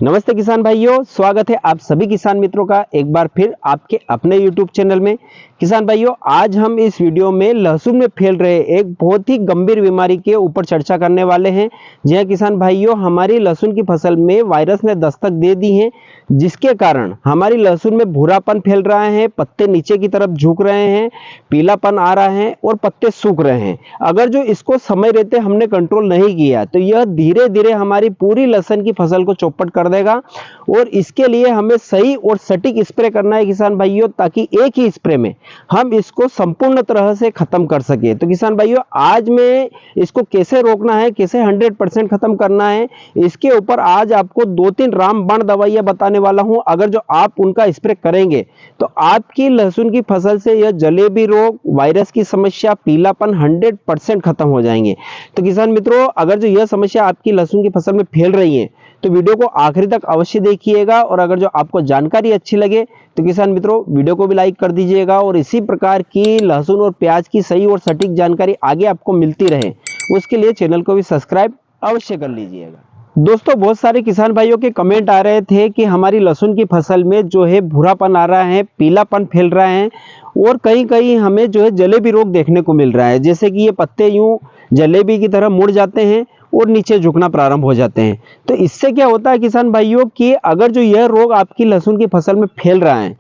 नमस्ते किसान भाइयों, स्वागत है आप सभी किसान मित्रों का एक बार फिर आपके अपने YouTube चैनल में। किसान भाइयों, आज हम इस वीडियो में लहसुन में फैल रहे एक बहुत ही गंभीर बीमारी के ऊपर चर्चा करने वाले हैं। जी हाँ किसान भाइयों, हमारी लहसुन की फसल में वायरस ने दस्तक दे दी है, जिसके कारण हमारी लहसुन में भूरापन फैल रहा है, पत्ते नीचे की तरफ झुक रहे हैं, पीलापन आ रहा है और पत्ते सूख रहे हैं। अगर जो इसको समय रहते हमने कंट्रोल नहीं किया तो यह धीरे धीरे हमारी पूरी लहसुन की फसल को चौपट कर देगा। और इसके लिए हमें सही और सटीक स्प्रे करना है किसान भाइयों, ताकि एक ही स्प्रे में हम इसको संपूर्ण तरह से खत्म कर सके। तो किसान भाइयों, आज मैं इसको कैसे रोकना है, कैसे 100% खत्म करना है, इसके ऊपर आज आपको 2-3 रामबाण दवाइयां बताने वाला हूं। अगर जो आप उनका स्प्रे करेंगे तो आपकी लहसुन की फसल से यह जलेबी रोग, वायरस की समस्या, पीलापन 100% खत्म हो जाएंगे। तो किसान मित्रों, अगर जो यह समस्या आपकी लहसुन की फसल में फैल रही है तो वीडियो को आखिरी तक अवश्य देखिएगा। और अगर जो आपको जानकारी अच्छी लगे तो किसान मित्रों वीडियो को भी लाइक कर दीजिएगा। और इसी प्रकार की लहसुन और प्याज की सही और सटीक जानकारी आगे आपको मिलती रहे, उसके लिए चैनल को भी सब्सक्राइब अवश्य कर लीजिएगा। दोस्तों, बहुत सारे किसान भाइयों के कमेंट आ रहे थे कि हमारी लहसुन की फसल में जो है भूरापन आ रहा है, पीलापन फैल रहा है और कहीं कहीं हमें जो है जलेबी रोग देखने को मिल रहा है। जैसे कि ये पत्ते यूं जलेबी की तरह मुड़ जाते हैं और नीचे झुकना प्रारंभ हो जाते हैं। तो इससे क्या होता है किसान भाइयों कि अगर जो यह रोग आपकी लहसुन की फसल में फैल रहा है,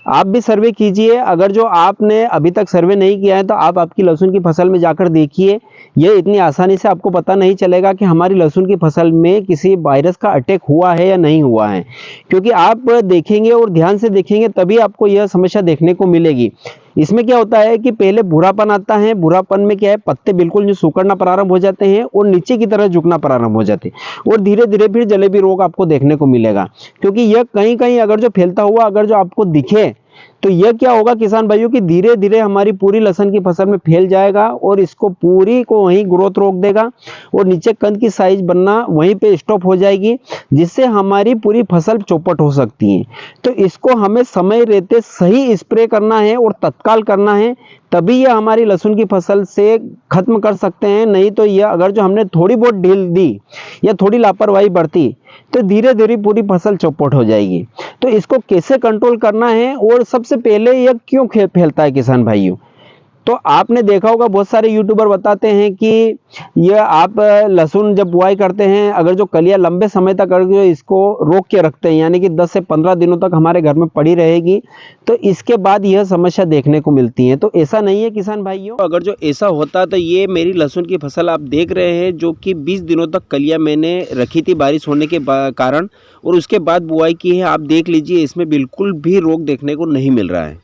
आप भी सर्वे कीजिए। अगर जो आपने अभी तक सर्वे नहीं किया है तो आप आपकी लहसुन की फसल में जाकर देखिए। यह इतनी आसानी से आपको पता नहीं चलेगा कि हमारी लहसुन की फसल में किसी वायरस का अटैक हुआ है या नहीं हुआ है, क्योंकि आप देखेंगे और ध्यान से देखेंगे तभी आपको यह समस्या देखने को मिलेगी। इसमें क्या होता है कि पहले भूरापन आता है। भूरापन में क्या है, पत्ते बिल्कुल जो सूखना प्रारंभ हो जाते हैं और नीचे की तरह झुकना प्रारंभ हो जाते हैं और धीरे धीरे फिर जलेबी रोग आपको देखने को मिलेगा। क्योंकि यह कहीं कहीं अगर जो फैलता हुआ अगर जो आपको दिखे तो यह क्या होगा किसान भाइयों कि धीरे धीरे हमारी पूरी लहसुन की फसल में फैल जाएगा और इसको पूरी को वहीं ग्रोथ रोक देगा और नीचे कंद की साइज बनना वहीं पे स्टॉप हो जाएगी, जिससे हमारी पूरी फसल चौपट हो सकती है। तो इसको हमें समय रहते सही स्प्रे करना है और तत्काल करना है, तभी यह हमारी लहसुन की फसल से खत्म कर सकते हैं। नहीं तो यह अगर जो हमने थोड़ी बहुत ढील दी या थोड़ी लापरवाही बरती तो धीरे धीरे पूरी फसल चौपट हो जाएगी। तो इसको कैसे कंट्रोल करना है और सबसे पहले यह क्यों फैलता है किसान भाइयों, तो आपने देखा होगा बहुत सारे यूट्यूबर बताते हैं कि यह आप लहसुन जब बुआई करते हैं, अगर जो कलियां लंबे समय तक अगर जो इसको रोक के रखते हैं, यानी कि 10 से 15 दिनों तक हमारे घर में पड़ी रहेगी, तो इसके बाद यह समस्या देखने को मिलती है। तो ऐसा नहीं है किसान भाइयों। अगर जो ऐसा होता तो ये मेरी लहसुन की फसल आप देख रहे हैं जो कि 20 दिनों तक कलियां मैंने रखी थी बारिश होने के कारण, और उसके बाद बुआई की है। आप देख लीजिए, इसमें बिल्कुल भी रोग देखने को नहीं मिल रहा है।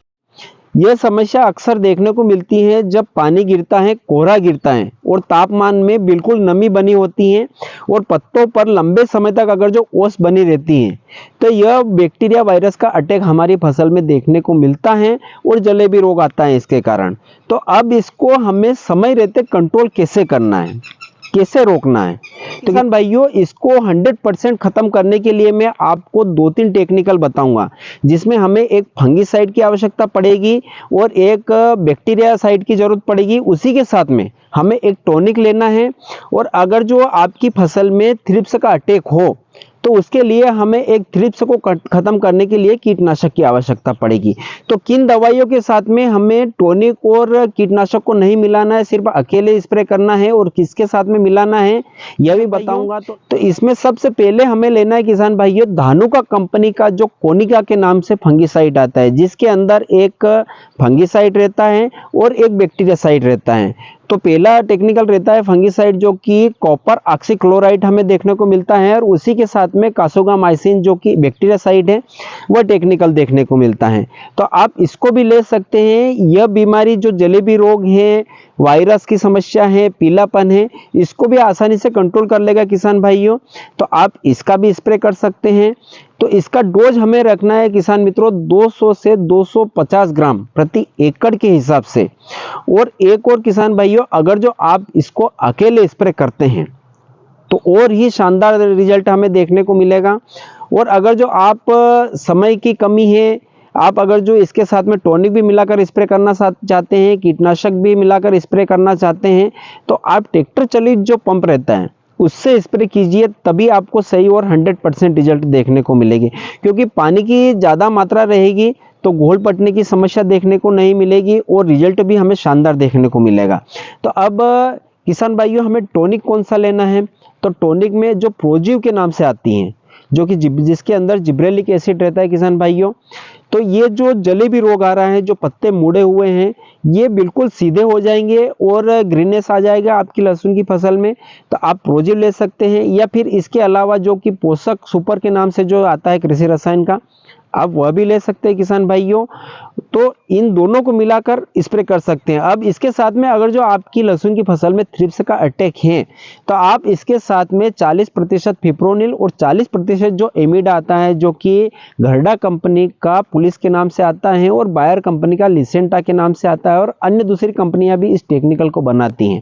यह समस्या अक्सर देखने को मिलती है जब पानी गिरता है, कोहरा गिरता है और तापमान में बिल्कुल नमी बनी होती है और पत्तों पर लंबे समय तक अगर जो ओस बनी रहती है, तो यह बैक्टीरिया वायरस का अटैक हमारी फसल में देखने को मिलता है और जलेबी रोग आता है इसके कारण। तो अब इसको हमें समय रहते कंट्रोल कैसे करना है, कैसे रोकना है। तो किसान भाइयों, इसको 100% खत्म करने के लिए मैं आपको 2-3 टेक्निकल बताऊंगा, जिसमें हमें एक फंगिसाइड की आवश्यकता पड़ेगी और एक बैक्टीरिया साइड की जरूरत पड़ेगी। उसी के साथ में हमें एक टॉनिक लेना है। और अगर जो आपकी फसल में थ्रिप्स का अटैक हो तो उसके लिए हमें एक थ्रिप्स को खत्म करने के लिए कीटनाशक की आवश्यकता पड़ेगी। तो किन दवाइयों के साथ में हमें टॉनिक और कीटनाशक को नहीं मिलाना है, सिर्फ अकेले स्प्रे करना है, और किसके साथ में मिलाना है यह भी बताऊंगा। तो इसमें सबसे पहले हमें लेना है किसान भाइयों, धानुका कंपनी का जो कोनिका के नाम से फंगिसाइड आता है, जिसके अंदर एक फंगिसाइड रहता है और एक बैक्टीरियासाइड रहता है। तो पहला टेक्निकल रहता है फंगिसाइड, जो कि कॉपर ऑक्सीक्लोराइड हमें देखने को मिलता है, और उसी के साथ में कासोगामाइसिन जो कि बैक्टीरियासाइड है वह टेक्निकल देखने को मिलता है। तो आप इसको भी ले सकते हैं। यह बीमारी जो जलेबी रोग है, वायरस की समस्या है, पीलापन है, इसको भी आसानी से कंट्रोल कर लेगा किसान भाइयों। तो आप इसका भी स्प्रे कर सकते हैं। तो इसका डोज हमें रखना है किसान मित्रों 200 से 250 ग्राम प्रति एकड़ के हिसाब से। और एक और किसान भाइयों, अगर जो आप इसको अकेले स्प्रे करते हैं तो और ही शानदार रिजल्ट हमें देखने को मिलेगा। और अगर जो आप समय की कमी है, आप अगर जो इसके साथ में टॉनिक भी मिलाकर स्प्रे करना चाहते हैं, कीटनाशक भी मिलाकर स्प्रे करना चाहते हैं, तो आप ट्रैक्टर चलित जो पंप रहता है उससे स्प्रे कीजिए, तभी आपको सही और 100% रिजल्ट देखने को मिलेगी। क्योंकि पानी की ज़्यादा मात्रा रहेगी तो घोल पटने की समस्या देखने को नहीं मिलेगी और रिजल्ट भी हमें शानदार देखने को मिलेगा। तो अब किसान भाइयों, हमें टॉनिक कौन सा लेना है? तो टॉनिक में जो प्रोजीव के नाम से आती हैं, जो कि जिसके अंदर जिब्रेलिक एसिड रहता है किसान भाइयों। तो ये जो जलेबी रोग आ रहा है, जो पत्ते मुड़े हुए हैं, ये बिल्कुल सीधे हो जाएंगे और ग्रीनेस आ जाएगा आपकी लहसुन की फसल में। तो आप प्रोजीव ले सकते हैं, या फिर इसके अलावा जो कि पोषक सुपर के नाम से जो आता है कृषि रसायन का, आप वह भी ले सकते हैं किसान भाइयों। तो इन दोनों को मिलाकर स्प्रे कर सकते हैं। अब इसके साथ में अगर जो आपकी लहसुन की फसल में थ्रिप्स का अटैक है, तो आप इसके साथ में 40% फिप्रोनिल और 40% जो एमिडा आता है, जो कि घरडा कंपनी का पुलिस के नाम से आता है और बायर कंपनी का लिसेंटा के नाम से आता है, और अन्य दूसरी कंपनियां भी इस टेक्निकल को बनाती हैं,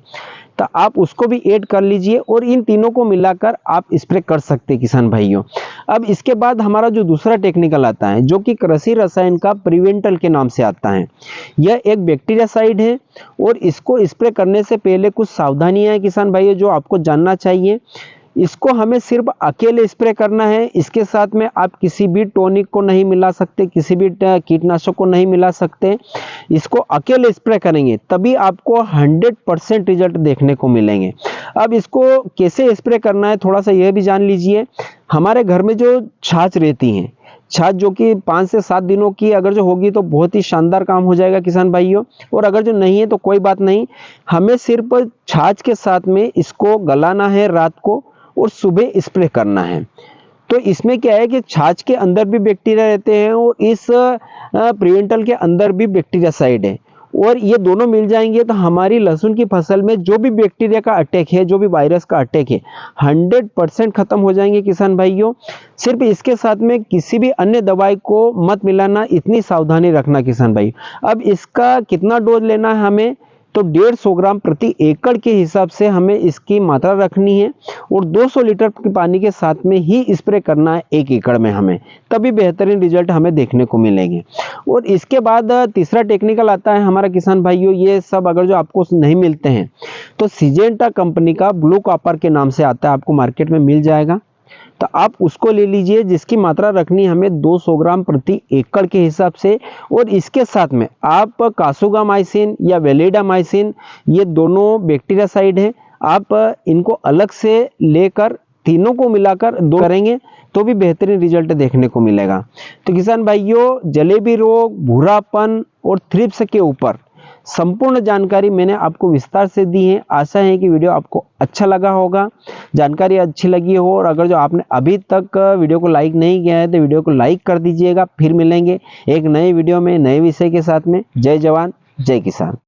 तो आप उसको भी ऐड कर लीजिए और इन तीनों को मिलाकर आप स्प्रे कर सकते हैं किसान भाइयों। अब इसके बाद हमारा जो दूसरा टेक्निकल आता है, जो कि कृषि रसायन का प्रिवेंटल के नाम से आता है। यह एक बैक्टीरियासाइड है और इसको स्प्रे करने से पहले कुछ सावधानियां हैं किसान भाइयों जो आपको जानना चाहिए। इसको हमें सिर्फ अकेले स्प्रे करना है। इसके साथ में आप किसी भी टॉनिक को नहीं मिला सकते, किसी भी कीटनाशक को नहीं मिला सकते। इसको अकेले स्प्रे करेंगे तभी आपको 100% रिजल्ट देखने को मिलेंगे। अब इसको कैसे स्प्रे करना है थोड़ा सा यह भी जान लीजिए। हमारे घर में जो छाछ रहती है, छाछ जो कि 5 से 7 दिनों की अगर जो होगी तो बहुत ही शानदार काम हो जाएगा किसान भाइयों, और अगर जो नहीं है तो कोई बात नहीं। हमें सिर्फ छाछ के साथ में इसको गलाना है रात को और सुबह स्प्रे करना है। तो इसमें क्या है कि छाछ के अंदर भी बैक्टीरिया रहते हैं और इस प्रिवेंटल के अंदर भी बैक्टीरियासाइड है, और ये दोनों मिल जाएंगे तो हमारी लहसुन की फसल में जो भी बैक्टीरिया का अटैक है, जो भी वायरस का अटैक है, 100% खत्म हो जाएंगे किसान भाइयों। सिर्फ इसके साथ में किसी भी अन्य दवाई को मत मिलाना, इतनी सावधानी रखना किसान भाई। अब इसका कितना डोज लेना है हमें, तो 150 ग्राम प्रति एकड़ के हिसाब से हमें इसकी मात्रा रखनी है और 200 लीटर के पानी के साथ में ही स्प्रे करना है 1 एकड़ में हमें, तभी बेहतरीन रिजल्ट हमें देखने को मिलेंगे। और इसके बाद तीसरा टेक्निकल आता है हमारा किसान भाइयों, ये सब अगर जो आपको नहीं मिलते हैं तो सिजेंटा कंपनी का ब्लू कॉपर के नाम से आता है, आपको मार्केट में मिल जाएगा, तो आप उसको ले लीजिए, जिसकी मात्रा रखनी हमें 200 ग्राम प्रति एकड़ के हिसाब से। और इसके साथ में आप कासुगामाइसिन या वेलिडामाइसिन, ये दोनों बैक्टीरियासाइड हैं, आप इनको अलग से लेकर तीनों को मिलाकर दो करेंगे तो भी बेहतरीन रिजल्ट देखने को मिलेगा। तो किसान भाइयों, जलेबी रोग, भूरापन और थ्रिप्स के ऊपर संपूर्ण जानकारी मैंने आपको विस्तार से दी है। आशा है कि वीडियो आपको अच्छा लगा होगा, जानकारी अच्छी लगी हो, और अगर जो आपने अभी तक वीडियो को लाइक नहीं किया है तो वीडियो को लाइक कर दीजिएगा। फिर मिलेंगे एक नए वीडियो में नए विषय के साथ में। जय जवान जय किसान।